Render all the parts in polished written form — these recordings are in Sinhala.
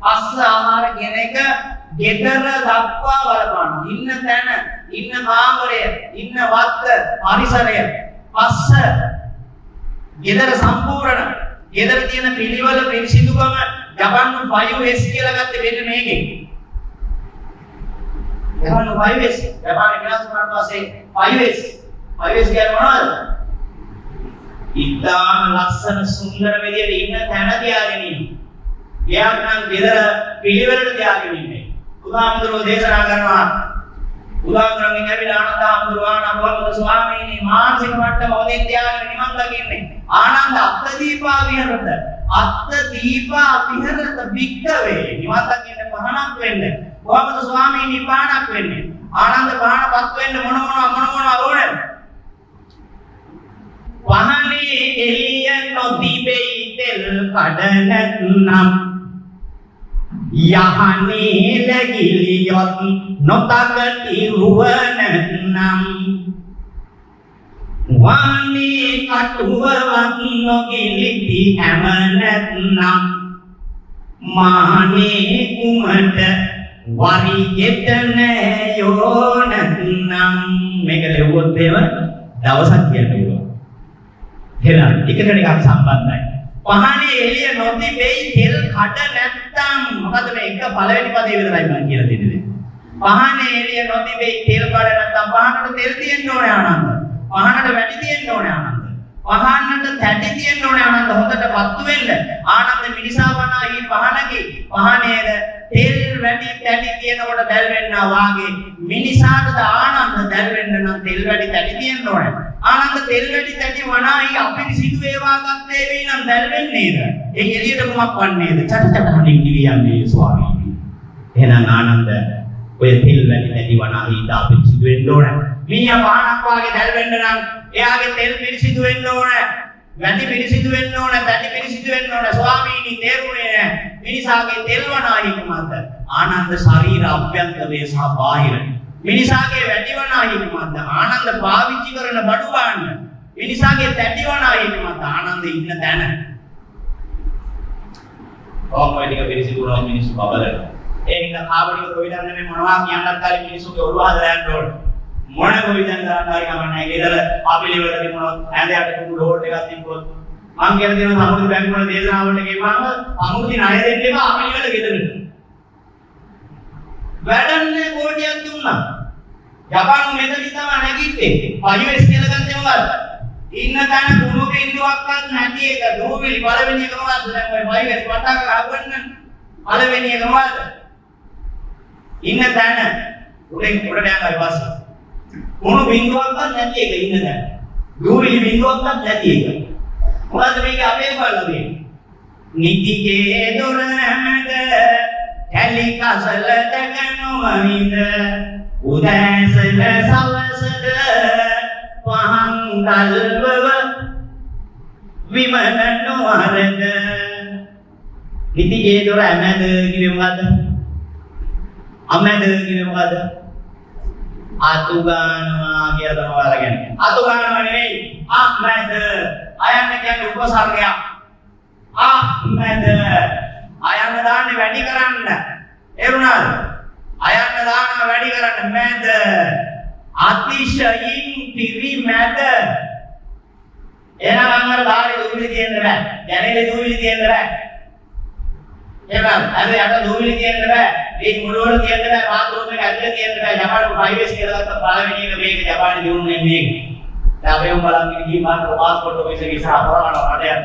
පස්ස ආහාර කියන එක ගෙදර දක්වා බලපාන. ඉන්න තැන, ඉන්න කාමරය, ඉන්න වත්ත, පරිසරය, පස්ස ගෙදර සම්පූර්ණ. ගෙදර තියෙන පිළිවෙල පිළිසිදුකම ජපන් 5S කියලා ගත්තේ මෙන්න මේකෙන්. ජපන් 5S. ජපානයේ විනාශ වුණාට පස්සේ 5S. 5S කියන්නේ මොනවද? ඉතාම ලස්සන සුන්දර විදියට ඉන්න තැන තියාගෙන ඉන්න. එයා නම් ගෙදර පිළිවෙලට තියාගෙන ඉන්නේ. බුදුහාමුදුරුවෝ දේශනා කරනවා. බුදුහාමුදුරුවන්ගෙන් ලැබිලා ආනන්දහාමුදුරුවෝ නබුවම ස්වාමීනි මානසික මට්ටම හොඳින් තියාගෙන නිවන් දකින්නේ. ආනන්ද අත්දීපා විහෙරත. අත්දීපා විහෙරත වික්කවේ. නිවන් දකින්න පහනක් වෙන්න. කොහොමද ස්වාමීනි පහනක් වෙන්නේ? ආනන්ද පහනපත් වෙන්න මොන ඕනද? වහනේ එළිය නොතිබෙයි තෙල් කඩනත්නම් යහනේ ලැගිලියොත් නොතකති රුවනත්නම් වානේ කටුවවත් නොගිලිති හැමනත්නම් මානේ කුමට වරිගෙට නෑයෝනත්නම් මේක ලෙව්වොත් එහෙම දවසක් කියන්නේ හෙලා එකට ටිකක් සම්බන්ධයි. පහනේ එළිය නොතිබෙයි තෙල් කඩ නැත්තම් මොකද මේ එක පළවෙනි පදේ විතරයි මම කියලා දෙන්නේ. පහනේ එළිය නොතිබෙයි තෙල් කඩ නැත්තම් පහනට තෙල් තියෙන්න ඕනේ ආනන්ද. පහනට වැඩි තියෙන්න ඕනේ ආනන්ද. පහනට තැටි තියෙන්න ඕනේ ආනන්ද හොඳට පත්තු වෙන්න. ආනන්ද මිනිසා වනාහි පහනකේ පහනේද තෙල් වැඩි තැටි තියෙනකොට දැල් වෙන්නා වාගේ මිනිසාටද ආනන්ද දැල් වෙන්න නම් තෙල් වැඩි තැටි තියෙන්න ඕනේ. ආනන්ද තෙල් වැඩි තැටි වනාහි අපිරිසිදු ඒවා ගත්තේ වේ නම් දැල් වෙන්නේද? ඒ එළියට මොකක් වන්නේද? චටචටහනින් නිවියන්නේ ස්වාමීනි. එහෙනම් ආනන්ද ඔය තෙල් වැඩි තැටි වනාහි අපිරිසිදු වෙන්න ඕනේ. මීයා පහනක් වාගේ දැල් වෙන්න නම් එයාගේ තෙල් පිරිසිදු වෙන්න ඕනේ. වැඩි පිරිසිදු වෙන්න ඕනේ, තැටි පිරිසිදු වෙන්න ඕනේ. ස්වාමීනි තේරුනේ නැහැ. මිනිසාගේ තෙල් වනාහි කුමක්ද? ආනන්ද ශරීර අභ්‍යන්තරයේ සහ බාහිර. මිනිසාගේ වැඩි වනාහි කුමක්ද? ආනන්ද පාවිච්චි කරන බඩු ගන්න. මිනිසාගේ තැටි වනාහි කුමක්ද? ආනන්ද ඉන්න තැන. ඔක්කොම පිරිසිදු වුණා මිනිස්සු බබලනවා. ඒ හින්දා කාබනික ප්‍රවිධාන මේ මොනවා කියන්නත් කාලේ මිනිස්සුගේ ඔළුව හදලා යන්න ඕනේ. මොන ප්‍රවිධාන කරන්නයි කමන්නේ. ගෙදර අපිලිවල තිබුණොත් ඇඳයට කුඩු ලෝඩ් එකක් තිබ්බොත් මං කියලා දෙනවා සමුද්‍ර බැංකුවල දේශනාවලට ගිහම අමුති ණය දෙන්න එපා අපිලිවල ගෙදරට. වැඩන්නේ කෝටියක් දුන්නා. ජපාන මෙතන තමයි නැගිට්ටේ. 5S කියලා ගත්තේ මොකද්ද? ඉන්න තැන කුණු බින්දුවක්වත් නැති එක. දූවිලි පළවෙනි එක මොකද්ද? දැන් ඔය 5S පටක් ගහගන්න පළවෙනි එක මොකද්ද? ඉන්න තැන උඩින් උඩට යනවා ඊපස්සේ. කුණු බින්දුවක්වත් නැති එක ඉන්න තැන. දූවිලි බින්දුවක්වත් නැති එක. මොකද්ද මේක අපේ බලලා තියෙන්නේ? නිතිගේ දොර මැද ඇලි කසල දකනොමින්ද උදෑසන සවසද පහන් දල්වව විමන නොවරද. නිතිගේ දොර මැද කිව්වේ මොකද්ද? අමැද කිව්වේ මොකද්ද? අතු ගන්නවා කියලා තමයි ඔයාලා කියන්නේ. අතු ගන්නවා නෙවෙයි අමැද. අයන්න කියන්නේ උපසර්ගයක්. අමැද අයන්න දාන්නේ වැඩි කරන්න. එරුණාද? අයන්න දානවා වැඩි කරන්න මැද. අතිශයින් පිරිමැද. එහෙනම් අර ධාරේ දුවිලි තියෙන්න බෑ. ජනේලේ දුවිලි තියෙන්න බෑ. එහෙනම් අර යට දුවිලි තියෙන්න බෑ. මේ මුලවල තියෙන්න බෑ. බාත්රූම් එක ඇතුලේ තියෙන්න බෑ. ජපාන ප්‍රයිවසි කියලා ගත්ත පළවෙනි එක මේක ජපානයේ දිනුනේ මේක. දැන් අපි උන් බලන් ගිහින් මාත් පාස්පෝර්ට් ඔෆිස් එකේ ඉස්සරහ කරවනවා මට යන්න.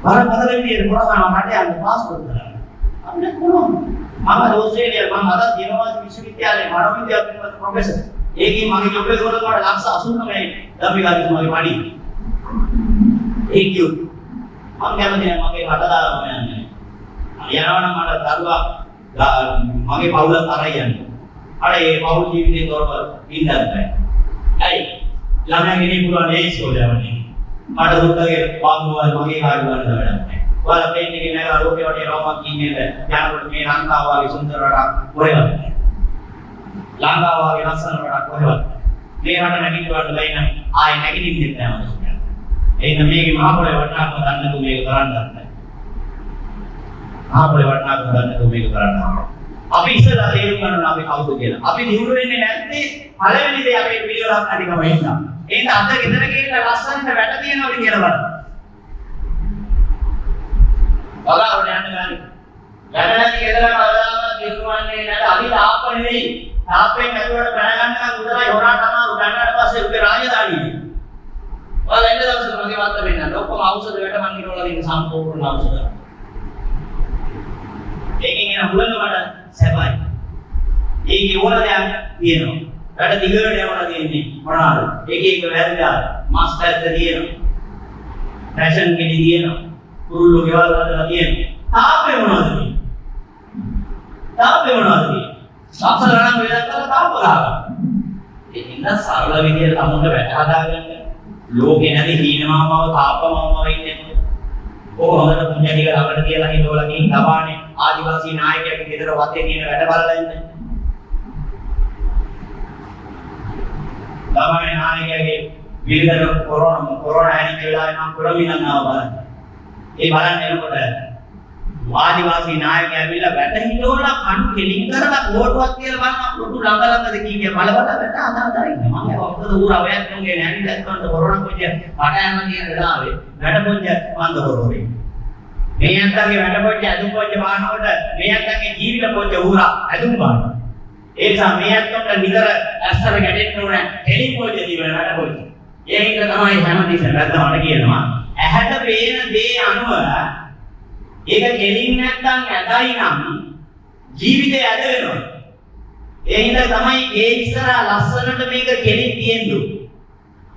බලන්න විදියට කරවනවා මට යන්න පාස්පෝර්ට් කරන්න. අපිට කොහොමද? මම ඕස්ට්‍රේලියාවේ මම අද දිනවාසී විශ්වවිද්‍යාලයේ මනෝවිද්‍යාව පිළිබඳ ප්‍රොෆෙසර්. ඒකේ මගේ ජොබ් එක කරනකොට ලක්ෂ 89 දම්මිකාරිස් මගේ පඩි. ඒක මම කැමති නැහැ මගේ රට දාලා යන්නේ. යනවනම් මට දරුවා මගේ පවුලත් අරයි යන්නේ. අර ඒ පවුල් ජීවිතේ තොරව ඉන්නත් බෑ. ඇයි? ළමයාගේ නේ පුළුවන් ඒ ඉස්කෝලේ යවන්නේ. මට දුක්ගේ පාමුවල් මගේ කාර්ය ගන්න වැඩක් නැහැ. ඔයාලා පේන්නේ නැහැ අර රෝපේ වටේ රවමක් ඉන්නේ යනකොට මේ ලංකාව වගේ සුන්දර රටක් කොහෙවත් නැහැ. ලංකාව වගේ ලස්සන රටක් කොහෙවත් නැහැ. මේ රට නැගිටින්න බැයි නම් ආයේ නැගිටින්නෙත් නැහැ මම. එහෙනම් මේකේ මහ පොළේ වටාම ගන්න තු මේක කරන්නත් නැහැ. ආපොලේ වටනාකම ගන්න මේක කරන්න. අපි ඉස්සලා තේරුම් ගන්නවා අපි කවුද කියලා. අපි දියුණු වෙන්නේ නැත්තේ පළවෙනි දේ අපේ පිළිවෙලක් අධිකම වෙනවා. එහෙනම් අද ගෙදර ගිහින් ලස්සනට වැට තියනවාද කියලා බලන්න. බලාගෙන යන්න ගන්න. වැට නැති ගෙදරම අවදාම දියුණුවන්නේ නැත්නම් අපි තාප්ප නෙවෙයි. තාප්පෙන් ඇතුළට පැන ගන්නකම් උදේයි හොරාට අමාරු ගන්නට පස්සේ උගේ රාජධානියේ. ඔයාලා එන්න දවසක මගේ වත්ත වෙන්නන්න. ඔක්කොම ඖෂධ වැට මන් හිරවලා දෙන්න සම්පූර්ණ ඖෂධ. ඒකෙන් එන හුලඟවට සැපයි. ඒකේ ඕන දෙයක් තියෙනවා. වැඩ දිගට යවලා තියෙන්නේ මොනවාද? එක එක වැල්ලා මාස් පැත්ත තියෙනවා. රැෂන් ගෙඩි තියෙනවා. කුරුල්ලෝ ගෙවල් හදලා තියෙනවා. තාප්පේ මොනවද තියෙන්නේ? තාප්පේ මොනවද තියෙන්නේ? සාසරණ වේදන් කරලා තාප්ප ගන්නවා. ඒකින්ද සරල විදියට තමුන්ට වැට හදාගන්න. ලෝකේ නැති හීනමාමව තාප්පමාමව ඉන්නේ. ඕක හොඳට පුණ්‍ය ටික ළඟට තියලා හිටවලා ගිහින් තබානේ ආදිවාසී නායකයෙක්ගේ ගෙදර වත්තේ තියෙන වැඩ බලලා ඉන්නේ. තබානේ නායකයාගේ විවිධ කොරෝනා ඇනිච්ච වෙලාවේ මම කොළඹින් ආවා බලන්න. ඒ බලන්න එනකොට ආදිවාසී නායකයා ඇවිල්ලා වැට හිටවලා කණු කෙලින් කරලා කෝටුවක් කියලා බලන්න පොඩු ළඟ ළඟද කීකිය බල බල වැට අදාදා ඉන්නේ. මම වක්තද ඌර අවයක් නුගේ නැණි දැක්කන්ට කොරෝනා පොජ්ජ පටයම තියෙන වෙලාවේ වැට පොජ්ජ මන්ද කරෝනේ. මේ අන්තගේ වැඩ පොච්ච ඇදුම් පොච්ච බානකොට මේ අන්තගේ ජීවිත පොච්ච උරා ඇදුම් බාන. ඒ නිසා මේ අන්තට නිතර ඇස්සර ගැටෙන්න ඕන හෙලි පොච්ච දිවන වැඩ පොච්ච. ඒක තමයි හැමතිස්සෙම වැද්දාමට කියනවා. ඇහැට පේන දේ අනුව ඒක කෙලින් නැත්නම් ඇදයි නම් ජීවිතය ඇද වෙනවා. ඒ හින්දා තමයි ඒ ඉස්සරහා ලස්සනට මේක කෙලින් තියෙන්නේ.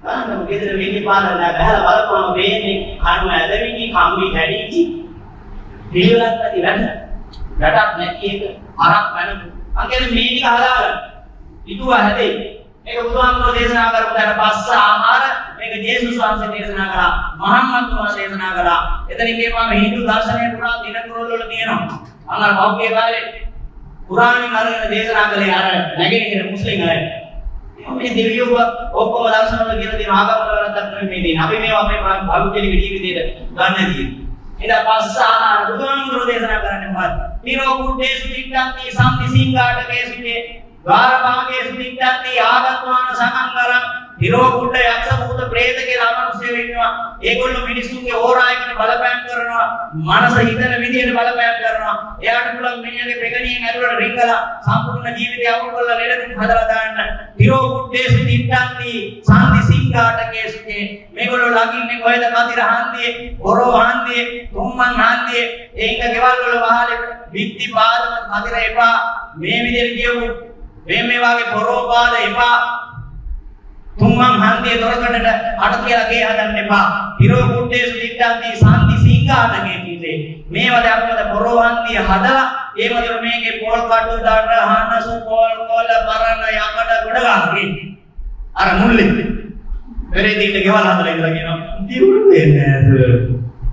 බලන්න ගෙදර වෙන්නේ පාරලා බහලා බලපුවම වෙන්නේ කණු ඇදවිලි කම්බි කැඩිච්චි පිළිවෙලක් නැති වැඩක් නැති එක අරක් වෙන අංගෙන් මේ ටික හදාගන්න ඉතුව හැදෙයි මේක බුදුහාමුදුරුවෝ දේශනා කරපු තැන පස්ස ආහාර මේක ජේසුස් වහන්සේ දේශනා කළා මහම්මත් වහන්සේ දේශනා කළා එතනින් කියපුවාම හින්දු දර්ශනය පුරා දින පුරවල වල තියෙනවා අන්න බෞද්ධ කාලේ පුරාණින් අරගෙන දේශනා කළේ අර නැගෙනහිර මුස්ලිම් අය මේ දෙවියෝ ඔක්කොම දර්ශන වල කියලා තියෙන ආගම වල වැරද්දක් නෙමෙයි මේ තියෙන්නේ. අපි මේවා අපේ භෞතික ජීවිතේට ගන්න තියෙන්නේ. ඊට පස්සේ ආහාර බුදුහාමුදුරුවෝ දේශනා කරන්නේ මොකක්ද? නිරෝ කුට්ටේසු තිට්ඨන්ති සම්පි සිංගාටකේසුතේ ද්වාරභාගේසු තිට්ඨන්ති ආගත්වාන සංඝංගරං නිරෝ කුට්ට යක්ෂ භූත ප්‍රේත කියලා අමනුෂ්‍ය වෙන්නවා. ඒගොල්ලෝ මිනිසුන්ගේ ඕරායකට බලපෑම් කරනවා. මනස හිතන විදියට බලපෑම් කරනවා. එයාට පුළුවන් මිනිහගේ පෙගණියෙන් ඇතුළට රිංගලා සම්පූර්ණ ජීවිතය අවුල් කරලා ලෙඩකින් හදලා දාන්න. නිරෝ කුට්ටේසු තිට්ඨන්ති සම්පි සිංගාටකේසුතේ මේගොල්ලෝ ළඟින්නේ කොහෙද? කතිර හන්දියේ, ඔරෝ හන්දියේ, තුම්මන් හන්දියේ. ඒක ගෙවල් වල වහලේ විත්ති පාදම කතිර එපා. මේ විදියට කියමු. මේ වාගේ පොරෝ පාද එපා. තුම්මන් හන්දියේ දොරකඩට අට කියලා ගේ හදන්න එපා. හිරෝ කුට්ටේසු තිට්ඨන්ති සම්පි සිංගාටකේ කිව්වේ. මේවද අපිට පොරෝ හන්දිය හදලා ඒ වගේ මේකේ පොල් කටු දාන්න හනසු පොල් කොල බරණ යකඩ ගොඩ ගන්න. අර මුල්ලේ පෙරේදීට ගෙවල් හදලා ඉඳලා කියනවා දියුණු වෙන්නේ නැහැ.